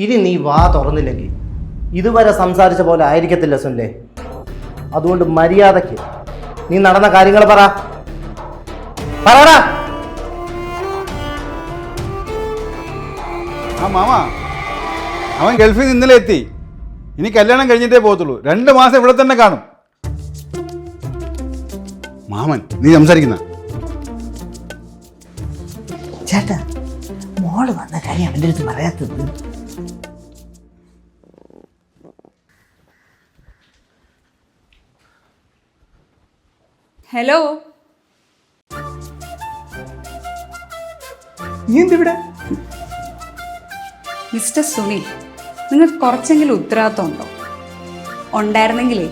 ഇനി നീ വാ തുറന്നില്ലെങ്കിൽ ഇതുവരെ സംസാരിച്ച പോലെ ആയിരിക്കത്തില്ല സുനിലേ. അതുകൊണ്ട് മര്യാദയ്ക്ക് നീ നടന്ന കാര്യങ്ങൾ പറടാ. ആ മാമ, അവൻ ഗൾഫിൽ നിന്ന് ഇന്നലെ എത്തി. ഇനി കല്യാണം കഴിഞ്ഞിട്ടേ പോകത്തുള്ളൂ. 2 മാസം ഇവിടെ തന്നെ കാണും. മാമൻ, നീ സംസാരിക്കുന്ന ചേട്ടാ, മോള് വന്ന കാര്യം അവൻ്റെ അടുത്ത് പറയാത്തത്. ഹലോ, നീ എന്തിവിടെ? മിസ്റ്റർ സുനിൽ, നിങ്ങൾക്ക് കുറച്ചെങ്കിലും ഉത്തരവാദിത്വം ഉണ്ടോ? ഉണ്ടായിരുന്നെങ്കിലേ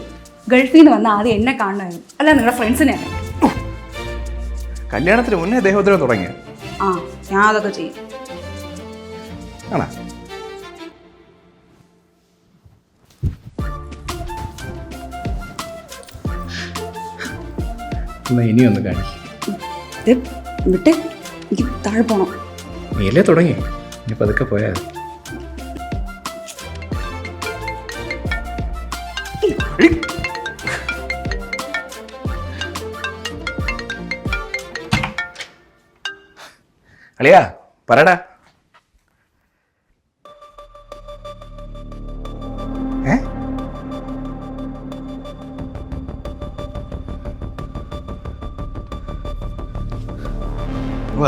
ഗൾഫിൽ നിന്ന് വന്ന ആദ്യം എന്നെ കാണണമായിരുന്നു, അല്ല നിങ്ങളുടെ ഫ്രണ്ട്സിനെ. കല്യാണത്തിന് മുന്നേ ദേഹോദ്രവം തുടങ്ങിയ ആ, ഞാൻ അതൊക്കെ ചെയ്യും. ആണോ? ഇനിയൊന്ന് കാണിക്കും. വിട്ട് എനിക്ക് താഴെ പോണം. നീലേ തുടങ്ങി, ഇനി പതുക്കെ പോയാൽ അളിയാ പറടാ.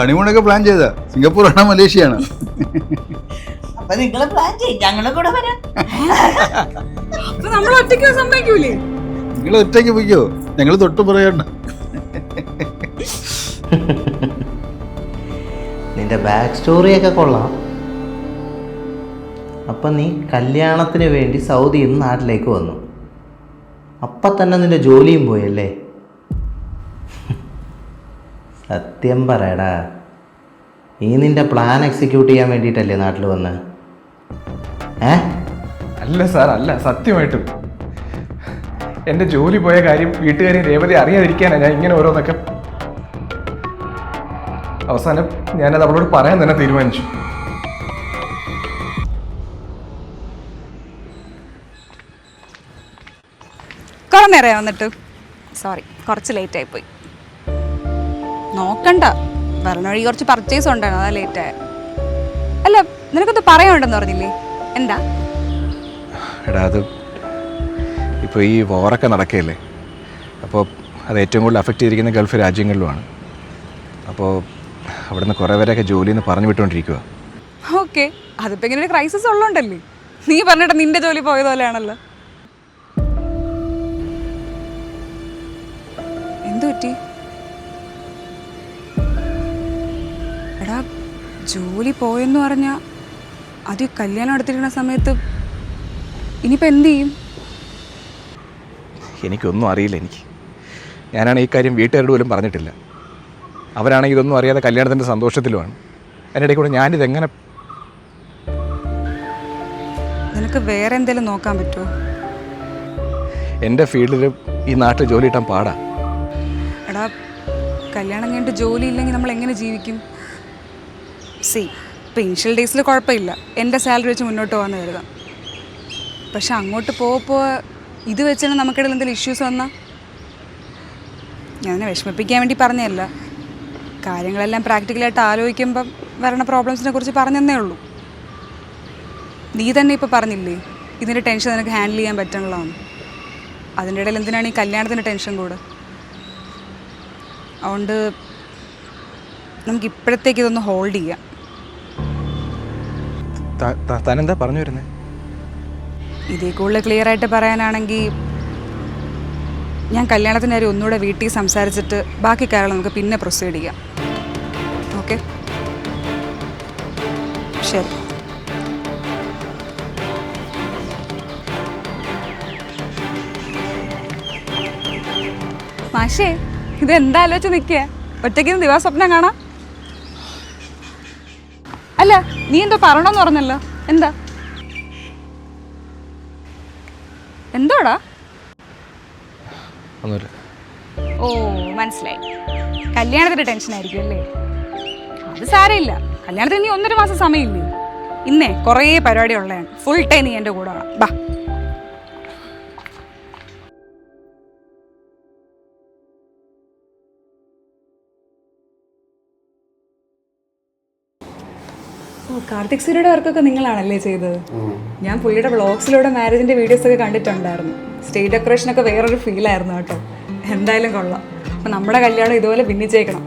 ഹണിമൂണൊക്കെ പ്ലാൻ ചെയ്താ? സിംഗപ്പൂറാണോ മലേഷ്യയാണോ? അപ്പൊ നിങ്ങള് പ്ലാൻ ചെയ്യും, ഞങ്ങളും കൂടെ വരാം. അപ്പൊ നമ്മൾ ഒറ്റയ്ക്ക് സമ്മതിക്കൂലേ? നിങ്ങൾ ഒറ്റയ്ക്ക് പോയിക്കോ, ഞങ്ങൾ തൊട്ട് പറയണ്ട. നിന്റെ ബാക്ക് സ്റ്റോറിയൊക്കെ കൊള്ളാം. അപ്പം നീ കല്യാണത്തിന് വേണ്ടി സൗദിയിൽ നിന്ന് നാട്ടിലേക്ക് വന്നു. അപ്പം തന്നെ നിന്റെ ജോലിയും പോയല്ലേ? സത്യം പറയടാ, ഈ നിന്റെ പ്ലാൻ എക്സിക്യൂട്ട് ചെയ്യാൻ വേണ്ടിയിട്ടല്ലേ നാട്ടിൽ വന്ന്? അല്ല സാർ, അല്ല, സത്യമായിട്ടും എൻ്റെ ജോലി പോയ കാര്യം വീട്ടുകാരെ രേവതി അറിയാതിരിക്കാനാണ് ഞാൻ ഇങ്ങനെ ഓരോന്നൊക്കെ. അവസാനം ഞാനത് അവളോട് പറയാൻ തന്നെ തീരുമാനിച്ചു. കുറെ നേരം വന്നിട്ട് സോറി, കുറച്ച് ലേറ്റ് ആയിപ്പോയി. നോക്കണ്ട, വരണ വഴി കുറച്ച് പർച്ചേസ് ഉണ്ടായിരുന്നു, അതാ ലേറ്റ് ആയ. അല്ല, നിനക്കൊന്ന് പറയാനുണ്ടെന്ന് പറഞ്ഞില്ലേ? എന്താ? എടാ, അത് ഇപ്പോൾ ഈ വോറൊക്കെ നടക്കുകയല്ലേ, അപ്പോൾ അത് ഏറ്റവും കൂടുതൽ അഫക്റ്റ് ചെയ്തിരിക്കുന്ന ഗൾഫ് രാജ്യങ്ങളിലുമാണ്. അപ്പോൾ അവിടുന്ന് കുറേ പേരൊക്കെ ജോലിയിൽ നിന്ന് പറഞ്ഞു വിട്ടുകൊണ്ടിരിക്കുക. ഓക്കെ, അതിപ്പോൾ ഇങ്ങനെ ഒരു ക്രൈസിസ് ഉള്ളതുകൊണ്ടല്ലേ നീ പറഞ്ഞിട്ട് നിന്റെ ജോലി പോയതുപോലെയാണല്ലോ. എന്തു പറ്റി? എടാ, ജോലി പോയെന്ന് പറഞ്ഞാൽ അത് കല്യാണം എടുത്തിരിക്കുന്ന സമയത്ത് ഇനിയിപ്പോൾ എന്തു ചെയ്യും? എനിക്കൊന്നും അറിയില്ല. ഞാനാണ് ഈ കാര്യം വീട്ടുകാരോട് പോലും പറഞ്ഞിട്ടില്ല. അവരാണെങ്കിൽ ഇതൊന്നും അറിയാതെ കല്യാണത്തിൻ്റെ സന്തോഷത്തിലുമാണ്. അതിൻ്റെ ഇടയിൽ കൂടെ ഞാനിതെങ്ങനെ? നിനക്ക് വേറെ എന്തെങ്കിലും നോക്കാൻ പറ്റുമോ? എൻ്റെ ഫീൽഡിൽ ഈ നാട്ടിൽ ജോലി കിട്ടാൻ പാടാ. എടാ, കല്യാണം കഴിഞ്ഞിട്ട് ജോലി ഇല്ലെങ്കിൽ നമ്മൾ എങ്ങനെ ജീവിക്കും? ഇപ്പം ഇനിഷ്യൽ ഡേയ്സിൽ കുഴപ്പമില്ല, എൻ്റെ സാലറി വെച്ച് മുന്നോട്ട് പോകാമെന്ന് കരുതാം. പക്ഷെ അങ്ങോട്ട് പോകപ്പോൾ ഇത് വെച്ചാൽ നമുക്കിടയിൽ എന്തെങ്കിലും ഇഷ്യൂസ് വന്നാൽ? ഞാനെ വിഷമിപ്പിക്കാൻ വേണ്ടി പറഞ്ഞതല്ല, കാര്യങ്ങളെല്ലാം പ്രാക്ടിക്കലായിട്ട് ആലോചിക്കുമ്പം വരണ പ്രോബ്ലംസിനെ കുറിച്ച് പറഞ്ഞതന്നേ ഉള്ളൂ. നീ തന്നെ ഇപ്പോൾ പറഞ്ഞില്ലേ ഇതിൻ്റെ ടെൻഷൻ നിനക്ക് ഹാൻഡിൽ ചെയ്യാൻ പറ്റണല്ലോന്ന്. അതിൻ്റെ ഇടയിൽ എന്തിനാണ് ഈ കല്യാണത്തിൻ്റെ ടെൻഷൻ കൂടെ? അതുകൊണ്ട് നമുക്ക് ഇപ്പോഴത്തേക്ക് ഇതൊന്ന് ഹോൾഡ് ചെയ്യാം. താനെന്താ പറഞ്ഞു വരുന്നത്? ഇതേ കൂടുതൽ ക്ലിയർ ആയിട്ട് പറയാനാണെങ്കിൽ ഞാൻ കല്യാണത്തിൻ്റെ കാര്യം ഒന്നുകൂടെ വീട്ടിൽ സംസാരിച്ചിട്ട് ബാക്കി കാര്യങ്ങൾ നമുക്ക് പിന്നെ പ്രൊസീഡ് ചെയ്യാം. ഓക്കെ, ശരി. മാഷേ, ഇതെന്താ ആലോചിച്ച് നിൽക്കുക? ഒറ്റയ്ക്ക് ദിവാസ്വപ്നം കാണാം. അല്ല, നീ എന്തോ പറയണമെന്ന് പറഞ്ഞല്ലോ, എന്താ? എന്തോടാ? ഒന്നുമില്ല. ഓ, മനസ്സിലായി. കല്യാണത്തിൻ്റെ ടെൻഷൻ ആയിരിക്കും അല്ലേ? അത് സാരമില്ല, കല്യാണത്തിന് നീ 1.5 മാസം സമയമില്ലേ? ഇന്നേ കുറേ പരിപാടി ഉള്ളതാണ്. ഫുൾ ടൈം നീ എൻ്റെ കൂടെ വേണം. ബാ. കാർത്തിക് സൂര്യയുടെ വർക്കൊക്കെ നിങ്ങളാണല്ലേ ചെയ്തത്? ഞാൻ പുള്ളിയുടെ വ്ളോഗ്സിലൂടെ മാരേജിന്റെ വീഡിയോസ് ഒക്കെ കണ്ടിട്ടുണ്ടായിരുന്നു. സ്റ്റേജ് ഡെക്കറേഷൻ ഒക്കെ വേറൊരു ഫീലായിരുന്നു കേട്ടോ. എന്തായാലും കൊള്ളാം. അപ്പൊ നമ്മുടെ കല്യാണം ഇതുപോലെ ഭിന്നിച്ചേക്കണം.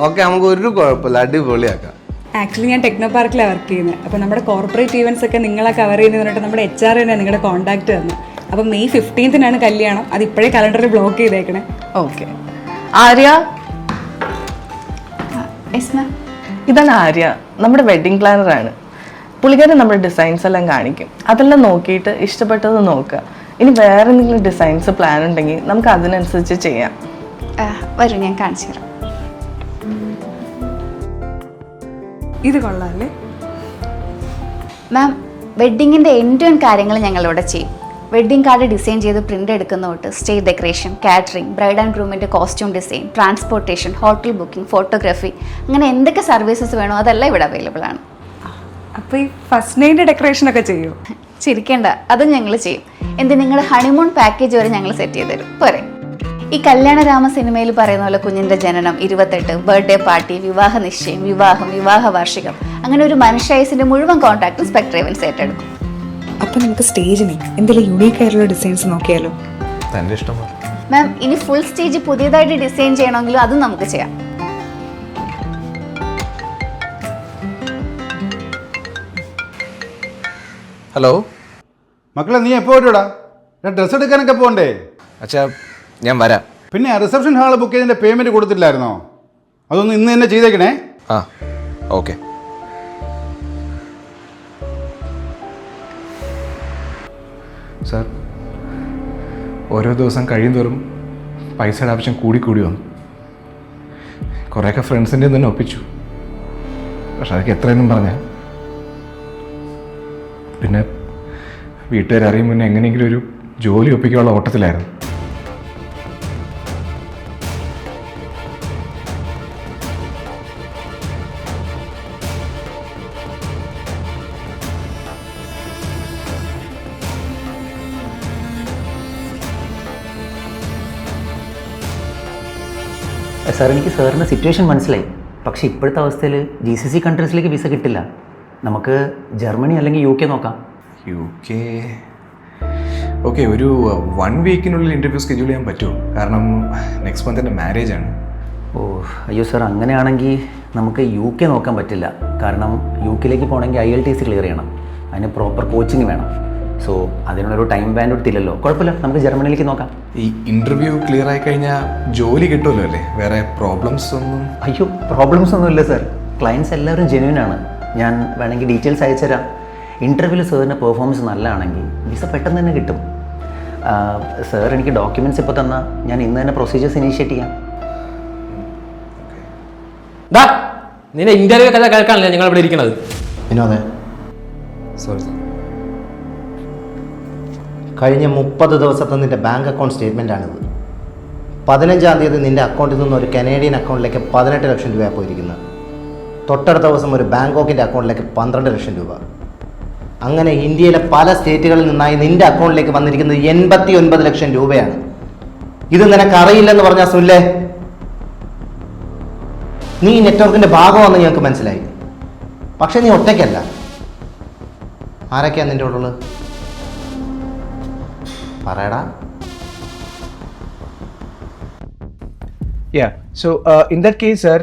ഓക്കെ, നമുക്ക് ഒരു കുഴപ്പമില്ല, അടിപൊളിയാക്കാം. ആക്ച്വലി ഞാൻ ടെക്നോ പാർക്കിലാണ് വർക്ക് ചെയ്യുന്നത്. അപ്പോൾ നമ്മുടെ കോർപ്പറേറ്റ് ഈവൻസ് ഒക്കെ നിങ്ങളെ കവർ ചെയ്യുന്നത് പറഞ്ഞിട്ട് നമ്മുടെ HR തന്നെ നിങ്ങളുടെ കോൺടാക്ട് തന്നു. അപ്പം May 15th കല്യാണം. അത് ഇപ്പോഴേ കലണ്ടറിൽ ബ്ലോക്ക് ചെയ്തേക്കണേ. ഓക്കെ. ആര്യ, ഇതാണ് ആര്യ, നമ്മുടെ വെഡ്ഡിങ് പ്ലാനറാണ്. പുള്ളിക്കാരൻ നമ്മുടെ ഡിസൈൻസ് എല്ലാം കാണിക്കും. അതെല്ലാം നോക്കിയിട്ട് ഇഷ്ടപ്പെട്ടത് നോക്കുക. ഇനി വേറെ എന്തെങ്കിലും ഡിസൈൻസ് പ്ലാൻ ഉണ്ടെങ്കിൽ നമുക്ക് അതിനനുസരിച്ച് ചെയ്യാം. വരും, ഞാൻ കാണിച്ചു തരാം. ഇത് കൊള്ളാമല്ലേ മാം? വെഡ്ഡിങ്ങിൻ്റെ എൻഡ് ടു എൻഡ് കാര്യങ്ങൾ ഞങ്ങളിവിടെ ചെയ്യും. വെഡ്ഡിംഗ് കാർഡ് ഡിസൈൻ ചെയ്ത് പ്രിൻ്റ് എടുക്കുന്ന തൊട്ട് stage decoration, catering, bride and ഗ്രൂമിൻ്റെ costume design, transportation, hotel booking, photography, അങ്ങനെ എന്തൊക്കെ സർവീസസ് വേണോ അതെല്ലാം ഇവിടെ അവൈലബിൾ ആണ്. അപ്പോൾ ഈ ഫസ്റ്റ് നൈറ്റ് ഡെക്കറേഷൻ ഒക്കെ ചെയ്യും? ചിരിക്കേണ്ട, അതും ഞങ്ങൾ ചെയ്യും. എന്ത്, നിങ്ങളുടെ ഹണിമൂൺ പാക്കേജ് വരെ ഞങ്ങൾ സെറ്റ് ചെയ്ത് തരും. പോരെ? ഈ കല്യാണരാമ സിനിമയിൽ പറയുന്ന പോലെ കുഞ്ഞിൻ്റെ ജനനം, 28, ബർത്ത്ഡേ പാർട്ടി, വിവാഹ നിശ്ചയം, വിവാഹം, വിവാഹ വാർഷികം, അങ്ങനെ ഒരു മനുഷ്യായുസിൻ്റെ മുഴുവൻ കോൺട്രാക്റ്റും സ്പെക്ട്ര ഇവൻറ്റ്സ് ഏറ്റെടുക്കും. അപ്പോൾ നമുക്ക് സ്റ്റേജിന് എന്തെങ്കിലും യുണീക്ക് ആയിട്ടുള്ള ഡിസൈൻസ് നോക്കിയാലോ? തൻ്റെ ഇഷ്ടം. മാം, ഇനി ഫുൾ സ്റ്റേജ് പുതിയതായിട്ട് ഡിസൈൻ ചെയ്യണമെങ്കിലും അതും നമുക്ക് ചെയ്യാം. ഹലോ മക്കളെ, നീ എപ്പോൾ വരൂടാ? ഡ്രസ്സ് എടുക്കാനൊക്കെ പോകണ്ടേ? അച്ഛാ, ഞാൻ വരാം. പിന്നെ റിസപ്ഷൻ ഹാൾ ബുക്ക് ചെയ്തതിൻ്റെ പേയ്മെൻറ്റ് കൊടുത്തില്ലായിരുന്നോ? അതൊന്ന് ഇന്ന് തന്നെ ചെയ്തേക്കണേ. ആ, ഓക്കെ. സാർ, ഓരോ ദിവസം കഴിയുന്തോറും പൈസയുടെ ആവശ്യം കൂടിക്കൂടി വന്നു. കുറേയൊക്കെ ഫ്രണ്ട്സിൻ്റെ തന്നെ ഒപ്പിച്ചു. പക്ഷെ അതൊക്കെ എത്രയെന്നും പറഞ്ഞാൽ പിന്നെ വീട്ടുകാരറിയും മുന്നേ എങ്ങനെയെങ്കിലും ഒരു ജോലി ഒപ്പിക്കാനുള്ള ഓട്ടത്തിലായിരുന്നു. സാർ, എനിക്ക് സാറിൻ്റെ സിറ്റുവേഷൻ മനസ്സിലായി. പക്ഷേ ഇപ്പോഴത്തെ അവസ്ഥയിൽ GCC കൺട്രീസിലേക്ക് വിസ കിട്ടില്ല. നമുക്ക് ജർമ്മനി അല്ലെങ്കിൽ UK നോക്കാം. UK ഓക്കെ, ഒരു 1 വീക്കിനുള്ളിൽ ഇൻ്റർവ്യൂ സ്കെഡ്യൂൾ ചെയ്യാൻ പറ്റുമോ? കാരണം നെക്സ്റ്റ് മന്ത് എൻ്റെ മാരേജ് ആണ്. ഓ അയ്യോ സാർ, അങ്ങനെയാണെങ്കിൽ നമുക്ക് UK നോക്കാൻ പറ്റില്ല. കാരണം UKയിലേക്ക് പോകണമെങ്കിൽ IELTS ക്ലിയർ ചെയ്യണം. അതിന് പ്രോപ്പർ കോച്ചിങ് വേണം. സോ അതിനുള്ളൊരു ടൈം ബാൻഡ് എടുത്തില്ലല്ലോ. കുഴപ്പമില്ല, നമുക്ക് ജർമ്മനിയിലേക്ക് നോക്കാം. ഈ ഇൻ്റർവ്യൂ ക്ലിയർ ആയി കഴിഞ്ഞാൽ ജോലി കിട്ടുമല്ലോ അല്ലേ? വേറെ പ്രോബ്ലംസ് ഒന്നും? അയ്യോ, പ്രോബ്ലംസ് ഒന്നുമില്ല സാർ. ക്ലയൻറ്റ്സ് എല്ലാവരും ജെന്യൂൻ ആണ്. ഞാൻ വേണമെങ്കിൽ ഡീറ്റെയിൽസ് അയച്ചുതരാം. ഇൻ്റർവ്യൂവിൽ സാറിൻ്റെ പെർഫോമൻസ് നല്ലതാണെങ്കിൽ വിസ പെട്ടെന്ന് തന്നെ കിട്ടും. സാർ എനിക്ക് ഡോക്യുമെൻറ്റ്സ് ഇപ്പോൾ തന്നാൽ ഞാൻ ഇന്ന് തന്നെ പ്രൊസീജിയേഴ്സ് ഇനീഷ്യേറ്റ് ചെയ്യാം. നിന്റെ ഇന്റർവ്യൂ കഥ കേൾക്കാനല്ലേ ഞങ്ങൾ ഇവിടെ ഇരിക്കുന്നത്? വിനോദേ, സോറി സാർ. കഴിഞ്ഞ 30 ദിവസത്തെ നിൻ്റെ ബാങ്ക് അക്കൗണ്ട് സ്റ്റേറ്റ്മെൻറ്റാണിത്. 15-ാം തീയതി നിൻ്റെ അക്കൗണ്ടിൽ നിന്ന് ഒരു കനേഡിയൻ അക്കൗണ്ടിലേക്ക് 18 ലക്ഷം രൂപയാണ് പോയിരിക്കുന്നത്. തൊട്ടടുത്ത ദിവസം ഒരു ബാങ്കോക്കിൻ്റെ അക്കൗണ്ടിലേക്ക് 12 ലക്ഷം രൂപ. അങ്ങനെ ഇന്ത്യയിലെ പല സ്റ്റേറ്റുകളിൽ നിന്നായി നിൻ്റെ അക്കൗണ്ടിലേക്ക് വന്നിരിക്കുന്നത് 89 ലക്ഷം രൂപയാണ്. ഇത് നിനക്കറിയില്ലെന്ന് പറഞ്ഞാൽ സുല്ലേ, നീ ഈ നെറ്റ്വർക്കിൻ്റെ ഭാഗമാണെന്ന് ഞങ്ങൾക്ക് മനസ്സിലായി. പക്ഷേ നീ ഒറ്റയ്ക്കല്ല. ആരൊക്കെയാണ് നിൻ്റെ കൂടെ ഉള്ളത്? പറയടാ. Yeah, so in that case, sir,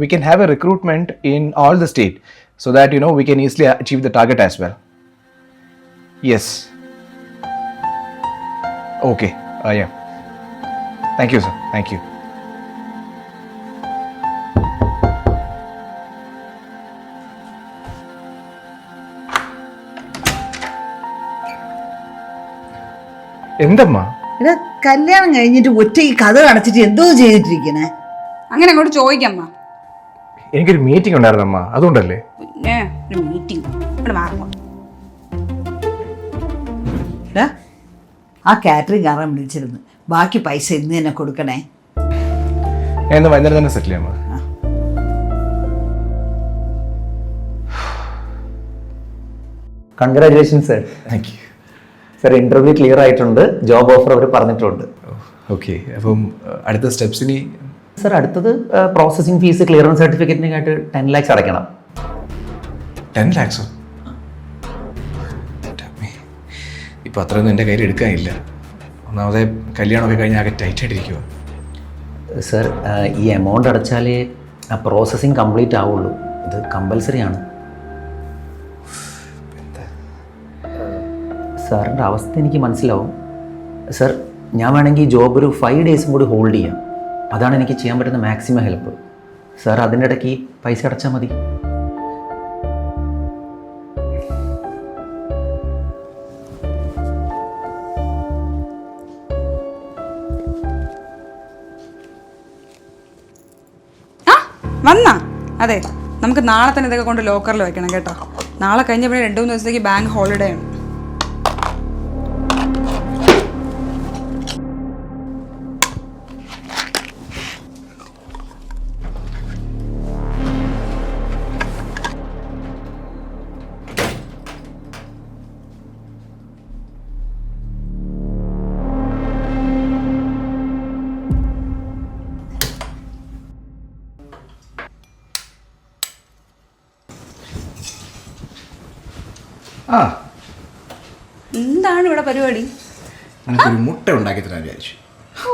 we can have a recruitment in all the state so that we can easily achieve the target as well. Yes. Okay. Yeah. Thank you, sir. Thank you. എന്തമ്മാ? എടാ, കല്യാണം കഴിഞ്ഞിട്ട് ഒറ്റയ്ക്ക് കഥ അടച്ചിട്ട് എന്തോ ചെയ്തിട്ടിരിക്കണേ? അങ്ങനെ അങ്ങോട്ട് ചോദിക്കമ്മ. എനിക്കൊരു മീറ്റിംഗ് ഉണ്ടായിരുന്നമ്മ, അതുകൊണ്ടല്ലേ. പിന്നെ ഒരു മീറ്റിംഗ് ഇവിടെ മാറുമ്പോൾ ആ കാറ്ററിംഗ് കാരൻ വിളിച്ചിരുന്നു. ബാക്കി പൈസ ഇന്ന് തന്നെ കൊടുക്കണേ. ഞാൻ ഇന്ന് വൈകുന്നേരം തന്നെ സെറ്റിൽ ചെയ്യാം. Congratulations sir. Thank you. Sir interview clear ആയിട്ടുണ്ട്, ജോബ് ഓഫർ അവർ പറഞ്ഞിട്ടുണ്ട്. ഓക്കെ, അപ്പം അടുത്ത സ്റ്റെപ്സിന് സർ അടുത്തത് പ്രോസസ്സിംഗ് ഫീസ് ക്ലിയറൻസ് സർട്ടിഫിക്കറ്റിനായിട്ട് 10 lakhs അടയ്ക്കണം. 10 lakhs ഇപ്പോൾ അത്രയൊന്നും എൻ്റെ കയ്യിൽ എടുക്കാനില്ല. ഒന്നാമതെ കല്യാണമൊക്കെ കഴിഞ്ഞ് ആകെ ടൈറ്റായിട്ടിരിക്കുക. സർ ഈ എമൗണ്ട് അടച്ചാലേ ആ പ്രോസസ്സിങ് കംപ്ലീറ്റ് ആവുള്ളൂ. ഇത് കമ്പൽസറി ആണ്. സാറിൻ്റെ അവസ്ഥ എനിക്ക് മനസ്സിലാവും. സർ ഞാൻ വേണമെങ്കിൽ ഈ ജോബ് ഒരു 5 days കൂടി ഹോൾഡ് ചെയ്യാം. അതാണ് എനിക്ക് ചെയ്യാൻ പറ്റുന്ന മാക്സിമം ഹെൽപ്പ്. സാർ അതിൻ്റെ ഇടയ്ക്ക് ഈ പൈസ അടച്ചാൽ മതി. വന്നാ അതെ, നമുക്ക് നാളെ തന്നെ ഇതൊക്കെ കൊണ്ട് ലോക്കറിൽ വെക്കണം കേട്ടോ. നാളെ കഴിഞ്ഞപ്പോഴേ 2-3 ദിവസത്തേക്ക് ബാങ്ക് ഹോളിഡേ ആണ്. ആ, എന്താണ് ഇവിടെ പരിപാടി? നിനക്കൊരു മുട്ട ഉണ്ടാക്കി തരാൻ വിചാരിച്ചു. ഓ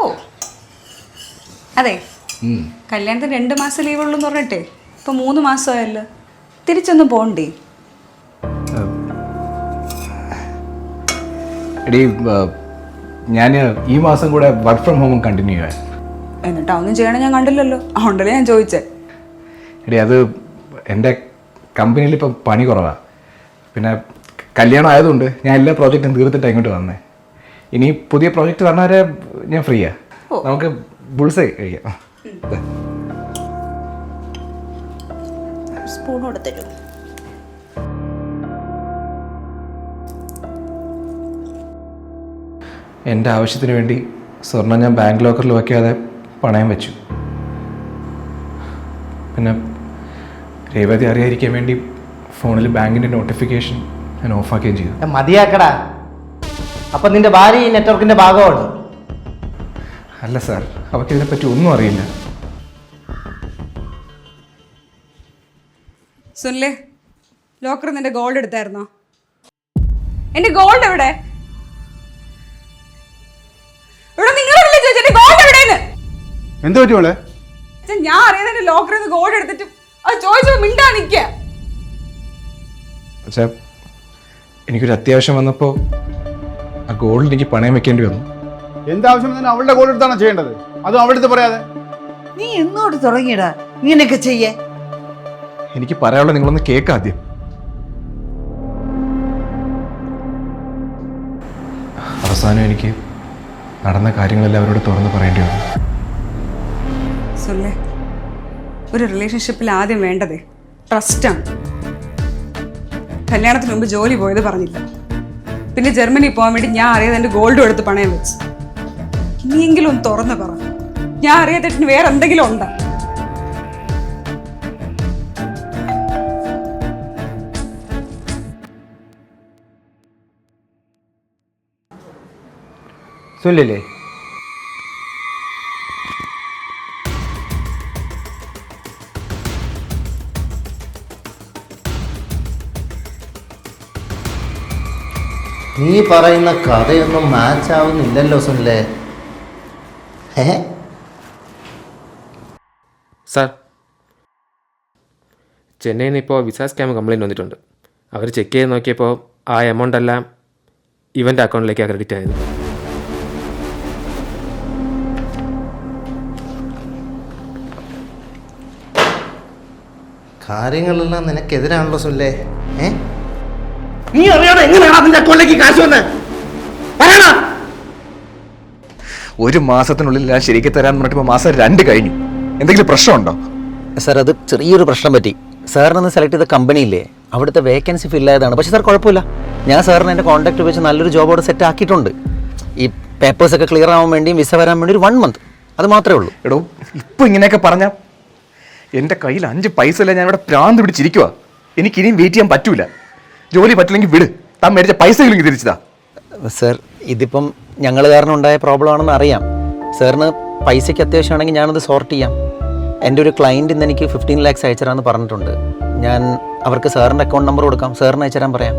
അതെ, കല്യാണത്തിന് 2 മാസം ലീവ് ഉള്ളൂ എന്ന് പറഞ്ഞിട്ടേ ഇപ്പൊ 3 മാസമായല്ലോ. തിരിച്ചൊന്നും പോണ്ടേ? എടീ, ഞാൻ ഈ മാസം കൂടെ വർക്ക് ഫ്രം ഹോം കണ്ടിന്യൂ ചെയ്യാൻ. എന്നിട്ടാ ഒന്നും ചെയ്യണം ഞാൻ കണ്ടില്ലല്ലോ, അതുകൊണ്ടല്ലേ ഞാൻ ചോദിച്ചേ. എടീ, അത് എൻ്റെ കമ്പനിയിൽ ഇപ്പം പണി കുറവാണ്. പിന്നെ കല്യാണം ആയതുകൊണ്ട് ഞാൻ എല്ലാ പ്രോജക്റ്റും തീർത്തിട്ട് ഇങ്ങോട്ട് വന്നേ. ഇനി പുതിയ പ്രോജക്റ്റ് വന്നവരെ ഞാൻ ഫ്രീയാ. നമുക്ക് ബുൾസൈ കഴിക്കാം. സ്പൂൺ കൊടുത്തിട്ടു. എൻ്റെ ആവശ്യത്തിന് വേണ്ടി സ്വർണ്ണം ഞാൻ ബാങ്ക് ലോക്കറിൽ വയ്ക്കാതെ പണയം വെച്ചു. പിന്നെ രേവതി അറിയാതിരിക്കാൻ വേണ്ടി ഫോണിൽ ബാങ്കിൻ്റെ നോട്ടിഫിക്കേഷൻ ഞാൻ ഓഫാക്കുകയും ചെയ്തു. മതിയാക്കടാ. അപ്പം നിന്റെ ഭാര്യ ഈ നെറ്റ്വർക്കിന്റെ ഭാഗമാണ്. അല്ല സാർ, അവർക്ക് ഇതിനെപ്പറ്റി ഒന്നും അറിയില്ല. സുനിലേ, ലോക്കറിൽ നിന്റെ ഗോൾഡ് എടുത്തായിരുന്നോ? എന്റെ ഗോൾഡ് എവിടെ? ഇവിടെ നിങ്ങളല്ലേ ചോദിച്ചെന്റെ ഗോൾഡ് എവിടെയെന്ന്? എന്ത് പറ്റുമോളെ? ഞാൻ അറിയാതെ എന്റെ ലോക്കറിൽ നിന്ന് ഗോൾഡ് എടുത്തിട്ട് അത് ചോദിച്ചപ്പോ മിണ്ടാ നിൽക്കുക. പക്ഷേ എനിക്കൊരു അത്യാവശ്യം വന്നപ്പോൾ ആ ഗോൾഡ് എനിക്ക് പണയം വെക്കേണ്ടി വന്നു. എന്താവശ്യം തന്നെ അവളുടെ ഗോൾ എടുത്താണോ ചെയ്യേണ്ടത്? അതും അവളുടെ അടുത്ത് പറയാതെ. നീ എന്നോട് തുടങ്ങിയടാ ഇങ്ങനെയൊക്കെ ചെയ്യേ? എനിക്ക് പറയാനുള്ള നിങ്ങളൊന്ന് കേൾക്കാം ആദ്യം. അവസാനം എനിക്ക് നടന്ന കാര്യങ്ങളെല്ലാം അവരോട് തുറന്ന് പറയേണ്ടി വന്നു. സുനിലേ, ഒരു റിലേഷൻഷിപ്പിൽ ആദ്യം വേണ്ടതേ ട്രസ്റ്റാണ്. കല്യാണത്തിന് മുമ്പ് ജോലി പോയത് പറഞ്ഞില്ല, പിന്നെ ജർമ്മനി പോകാൻ വേണ്ടി ഞാൻ അറിയാതെ എൻ്റെ ഗോൾഡും എടുത്ത് പണയം വെച്ച്. ഇനിയെങ്കിലും ഒന്ന് തുറന്ന് പറ, ഞാൻ അറിയാതെ വേറെ എന്തെങ്കിലും ഉണ്ടോ? സുനിലേ, നീ പറയുന്ന കഥയൊന്നും മാച്ച് ആവുന്നില്ലല്ലോ സുനിലേ. സാർ, ചെന്നൈയിൽ നിന്ന് ഇപ്പോൾ വിസ സ്കാം കംപ്ലയിൻറ്റ് വന്നിട്ടുണ്ട്. അവർ ചെക്ക് ചെയ്ത് നോക്കിയപ്പോൾ ആ എമൗണ്ട് എല്ലാം ഇവൻ്റെ അക്കൗണ്ടിലേക്ക് ക്രെഡിറ്റ് ആയത്. കാര്യങ്ങളെല്ലാം നിനക്കെതിരാണല്ലോ സുനിലേ. നീ അറിയാതെ എങ്ങനെയാണ് അതിന്റെ അക്കൗണ്ടിലേക്ക് കാശ് വന്നത്? പറയണ. 1 മാസത്തിനുള്ളിൽ ഞാൻ ശരിക്ക് തരാൻ പറഞ്ഞിട്ട് മാസം 2 കഴിഞ്ഞു. എന്തെങ്കിലും പ്രശ്നമുണ്ടോ? സാർ അത് ചെറിയൊരു പ്രശ്നം പറ്റി. സാറിനൊന്ന് സെലക്ട് ചെയ്ത കമ്പനിയില്ലേ, അവിടുത്തെ വേക്കൻസി ഫില്ലായതാണ്. പക്ഷേ സാർ കുഴപ്പമില്ല, ഞാൻ സാറിന് എൻ്റെ കോൺടാക്ട് വെച്ച് നല്ലൊരു ജോബ് അവിടെ സെറ്റ് ആക്കിയിട്ടുണ്ട്. ഈ പേപ്പേഴ്സൊക്കെ ക്ലിയർ ആവാൻ വേണ്ടിയും വിസ വരാൻ വേണ്ടി ഒരു 1 month, അത് മാത്രമേ ഉള്ളൂ. എടോ, ഇപ്പോൾ ഇങ്ങനെയൊക്കെ പറഞ്ഞാൽ എൻ്റെ കയ്യിൽ 5 പൈസ ഇല്ല. ഞാൻ ഇവിടെ പ്രാന്ത് പിടിച്ചിരിക്കുക. എനിക്കിനിയും വെയിറ്റ് ചെയ്യാൻ പറ്റൂല. ജോലി പറ്റില്ലെങ്കിൽ വിട്. താൻ മേടിച്ച പൈസ എനിക്ക് തിരിച്ചതാ. സർ, ഇതിപ്പം ഞങ്ങൾ കാരണം ഉണ്ടായ പ്രോബ്ലം ആണെന്ന് അറിയാം. സാറിന് പൈസയ്ക്ക് അത്യാവശ്യമാണെങ്കിൽ ഞാനത് സോർട്ട് ചെയ്യാം. എൻ്റെ ഒരു ക്ലയൻറ്റ് ഇന്ന് എനിക്ക് 15 lakhs അയച്ചുതരാമെന്ന് പറഞ്ഞിട്ടുണ്ട്. ഞാൻ അവർക്ക് സാറിൻ്റെ അക്കൗണ്ട് നമ്പർ കൊടുക്കാം, സാറിന് അയച്ചുതരാൻ പറയാം.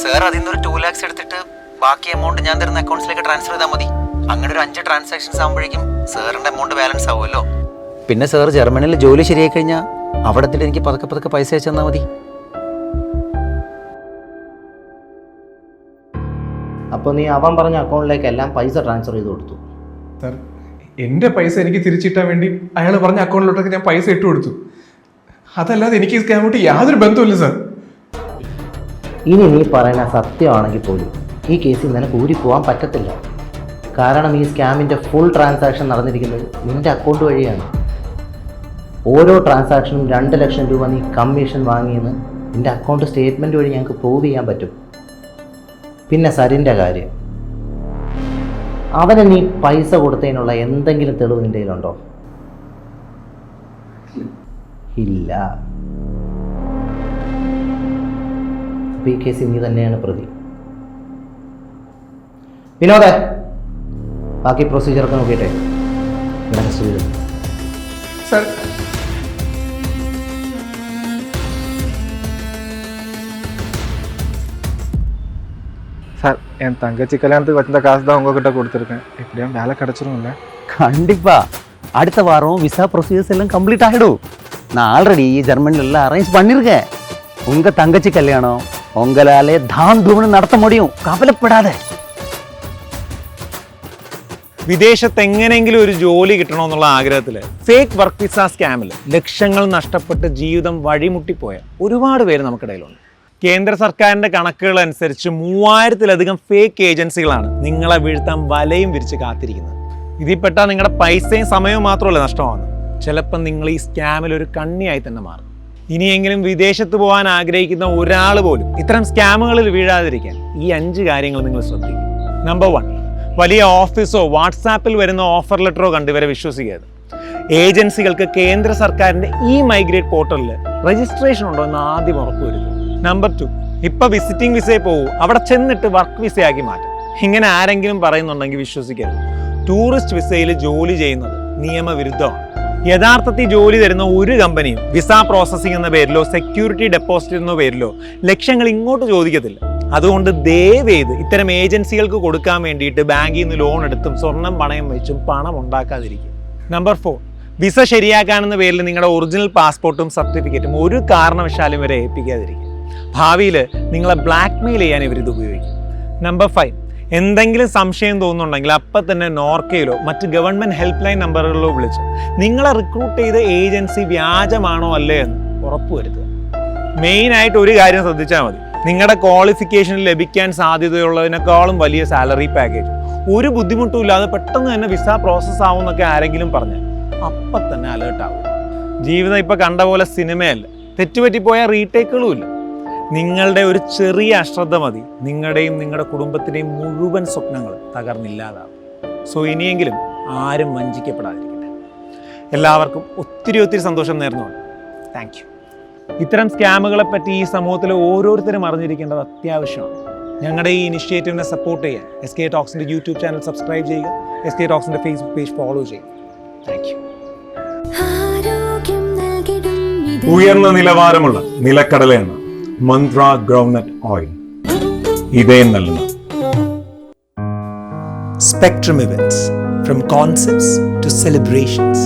സാർ അതിൽ നിന്നൊരു 2 lakhs എടുത്തിട്ട് ബാക്കി എമൗണ്ട് ഞാൻ തരുന്ന അക്കൗണ്ട്സിലേക്ക് ട്രാൻസ്ഫർ ചെയ്താൽ മതി. അങ്ങനെ ഒരു 5 ട്രാൻസാക്ഷൻസ് ആകുമ്പോഴേക്കും സാറിൻ്റെ എമൗണ്ട് ബാലൻസ് ആവുമല്ലോ. പിന്നെ സാർ ജർമ്മനിയിൽ ജോലി ശരിയായി കഴിഞ്ഞാൽ അവിടെ എത്തിയിട്ട് എനിക്ക് പതുക്കെ പൈസ അയച്ചു തന്നാൽ മതി. അപ്പോൾ നീ അവൻ പറഞ്ഞ അക്കൗണ്ടിലേക്ക് എല്ലാം പൈസ ട്രാൻസ്ഫർ ചെയ്ത് കൊടുത്തു? സാർ, എൻ്റെ പൈസ എനിക്ക് തിരിച്ചിട്ടാൻ വേണ്ടി അയാൾ പറഞ്ഞ അക്കൗണ്ടിലോട്ടൊക്കെ ഞാൻ പൈസ ഇട്ട് കൊടുത്തു. അതല്ലാതെ എനിക്ക് ഈ സ്കാമോട്ട് യാതൊരു ബന്ധവുമില്ല സാർ. ഇനി നീ പറയുന്ന സത്യമാണെങ്കിൽ പോലും ഈ കേസിൽ നിനക്ക് ഊരി പോകാൻ പറ്റത്തില്ല. കാരണം ഈ സ്കാമിൻ്റെ ഫുൾ ട്രാൻസാക്ഷൻ നടന്നിരിക്കുന്നത് നിൻ്റെ അക്കൗണ്ട് വഴിയാണ്. ഓരോ ട്രാൻസാക്ഷനും 2 ലക്ഷം രൂപ നീ കമ്മീഷൻ വാങ്ങിയെന്ന് നിൻ്റെ അക്കൗണ്ട് സ്റ്റേറ്റ്മെൻറ്റ് വഴി ഞങ്ങൾക്ക് പ്രൂവ് ചെയ്യാൻ പറ്റും. പിന്നെ സരിൻ്റെ കാര്യം, അവന് നീ പൈസ കൊടുത്തതിനുള്ള എന്തെങ്കിലും തെളിവ് നിൻ്റെ കയ്യിലുണ്ടോ? ഇല്ല. അപ്പോൾ ഈ കേസിൽ നീ തന്നെയാണ് പ്രതി. വിനോദേ, ബാക്കി പ്രൊസീജിയറൊക്കെ നോക്കിയിട്ടെ നെക്സ്റ്റ് വീട്. സാർ, சார், என் தங்கச்சி கல்யாணத்துக்கு வச்சிருந்த காசு தான் உங்ககிட்ட கொடுத்துருக்கேன். எப்படியும் வேலை கிடச்சிரும்ல? கண்டிப்பா அடுத்த வாரம் விசா ப்ரொசீஜர்ஸ் எல்லாம் கம்ப்ளீட் ஆகிடும். நான் ஆல்ரெடி ஜெர்மனில எல்லாம் அரேஞ்ச் பண்ணியிருக்கேன். உங்க தங்கச்சி கல்யாணம் உங்களாலே தாம் தூம்னு നടത്ത முடியும். കവലപ്പെടാതെ. വിദേശത്ത് എങ്ങനെയെങ്കിലും ഒരു ജോലി കിട്ടണമെന്നുള്ള ആഗ്രഹത്തിൽ ഫേക്ക് വർക്ക് വിസ സ്കാമിൽ ലക്ഷങ്ങൾ നഷ്ടപ്പെട്ട് ജീവിതം വഴിമുട്ടിപ്പോയ ഒരുപാട് പേര് നമുക്കിടയിലുണ്ട്. കേന്ദ്ര സർക്കാരിൻ്റെ കണക്കുകൾ അനുസരിച്ച് 3000-ലധികം ഫേക്ക് ഏജൻസികളാണ് നിങ്ങളെ വീഴ്ത്താൻ വലയും വിരിച്ച് കാത്തിരിക്കുന്നത്. ഇതിൽപ്പെട്ടാൽ നിങ്ങളുടെ പൈസയും സമയവും മാത്രമല്ല നഷ്ടമാകുന്നത്, ചിലപ്പോൾ നിങ്ങൾ ഈ സ്കാമിൽ ഒരു കണ്ണിയായി തന്നെ മാറും. ഇനിയെങ്കിലും വിദേശത്ത് പോകാൻ ആഗ്രഹിക്കുന്ന ഒരാൾ പോലും ഇത്തരം സ്കാമുകളിൽ വീഴാതിരിക്കാൻ ഈ 5 കാര്യങ്ങൾ നിങ്ങൾ ശ്രദ്ധിക്കും. നമ്പർ 1, വലിയ ഓഫീസോ വാട്സാപ്പിൽ വരുന്ന ഓഫർ ലെറ്ററോ കണ്ടിവരെ വിശ്വസിക്കരുത്. ഏജൻസികൾക്ക് കേന്ദ്ര സർക്കാരിൻ്റെ മൈഗ്രേറ്റ് പോർട്ടലിൽ രജിസ്ട്രേഷൻ ഉണ്ടോ എന്ന് ആദ്യം ഉറപ്പുവരുത്തും. നമ്പർ 2, ഇപ്പം വിസിറ്റിംഗ് വിസയിൽ പോകൂ, അവിടെ ചെന്നിട്ട് വർക്ക് വിസയാക്കി മാറ്റും. ഇങ്ങനെ ആരെങ്കിലും പറയുന്നുണ്ടെങ്കിൽ വിശ്വസിക്കരുത്. ടൂറിസ്റ്റ് വിസയിൽ ജോലി ചെയ്യുന്നത് നിയമവിരുദ്ധമാണ്. യഥാർത്ഥത്തിൽ ജോലി തരുന്ന ഒരു കമ്പനിയും വിസ പ്രോസസ്സിംഗ് എന്ന പേരിലോ സെക്യൂരിറ്റി ഡെപ്പോസിറ്റ് എന്ന പേരിലോ ലക്ഷങ്ങൾ ഇങ്ങോട്ട് ചോദിക്കത്തില്ല. അതുകൊണ്ട് ദയവേത് ഇത്തരം ഏജൻസികൾക്ക് കൊടുക്കാൻ വേണ്ടിയിട്ട് ബാങ്കിൽ നിന്ന് ലോൺ എടുത്തും സ്വർണം പണയം വെച്ചും പണം ഉണ്ടാക്കാതിരിക്കും. നമ്പർ 4, വിസ ശരിയാക്കാനെന്ന പേരിൽ നിങ്ങളുടെ ഒറിജിനൽ പാസ്പോർട്ടും സർട്ടിഫിക്കറ്റും ഒരു കാരണവശാലും ഇവരെ ഏൽപ്പിക്കാതിരിക്കും. ഭാവിയിൽ നിങ്ങളെ ബ്ലാക്ക് മെയിൽ ചെയ്യാൻ ഇവരിത് ഉപയോഗിക്കും. നമ്പർ 5, എന്തെങ്കിലും സംശയം തോന്നുന്നുണ്ടെങ്കിൽ അപ്പം തന്നെ നോർക്കയിലോ മറ്റ് ഗവൺമെൻറ് ഹെൽപ്പ് ലൈൻ നമ്പറുകളിലോ വിളിച്ച് നിങ്ങളെ റിക്രൂട്ട് ചെയ്ത ഏജൻസി വ്യാജമാണോ അല്ലേ എന്ന് ഉറപ്പുവരുത്തുക. മെയിനായിട്ട് ഒരു കാര്യം ശ്രദ്ധിച്ചാൽ മതി, നിങ്ങളുടെ ക്വാളിഫിക്കേഷനിൽ ലഭിക്കാൻ സാധ്യതയുള്ളതിനേക്കാളും വലിയ സാലറി പാക്കേജ് ഒരു ബുദ്ധിമുട്ടും ഇല്ലാതെ പെട്ടെന്ന് തന്നെ വിസ പ്രോസസ്സ് ആവുമെന്നൊക്കെ ആരെങ്കിലും പറഞ്ഞാൽ അപ്പം തന്നെ അലേർട്ടാവും. ജീവിതം ഇപ്പം കണ്ട പോലെ സിനിമയല്ല, തെറ്റുപറ്റിപ്പോയ റീടേക്കുകളും ഇല്ല. നിങ്ങളുടെ ഒരു ചെറിയ അശ്രദ്ധ മതി നിങ്ങളുടെയും നിങ്ങളുടെ കുടുംബത്തിൻ്റെയും മുഴുവൻ സ്വപ്നങ്ങൾ തകർന്നില്ലാതാവും. സോ ഇനിയെങ്കിലും ആരും വഞ്ചിക്കപ്പെടാതിരിക്കട്ടെ. എല്ലാവർക്കും ഒത്തിരി സന്തോഷം നേർന്നുകൊണ്ട് താങ്ക് യു. ഇത്തരം സ്കാമുകളെ പറ്റി ഈ സമൂഹത്തിലെ ഓരോരുത്തരും അറിഞ്ഞിരിക്കേണ്ടത് അത്യാവശ്യമാണ്. ഞങ്ങളുടെ ഈ ഇനിഷ്യേറ്റീവിനെ സപ്പോർട്ട് ചെയ്യാൻ SK ടോക്സിൻ്റെ യൂട്യൂബ് ചാനൽ സബ്സ്ക്രൈബ് ചെയ്യുക, SK ടോക്സിൻ്റെ ഫേസ്ബുക്ക് പേജ് ഫോളോ ചെയ്യുക. Thank you. ഉയർന്ന നിലവാരമുള്ള നിലക്കടലയാണ് മന്ത്ര ഗ്രൗണ്ട്നട്ട് ഓയിൽ. ഇതയം നൽകുന്ന Spectrum Events, from concepts to celebrations.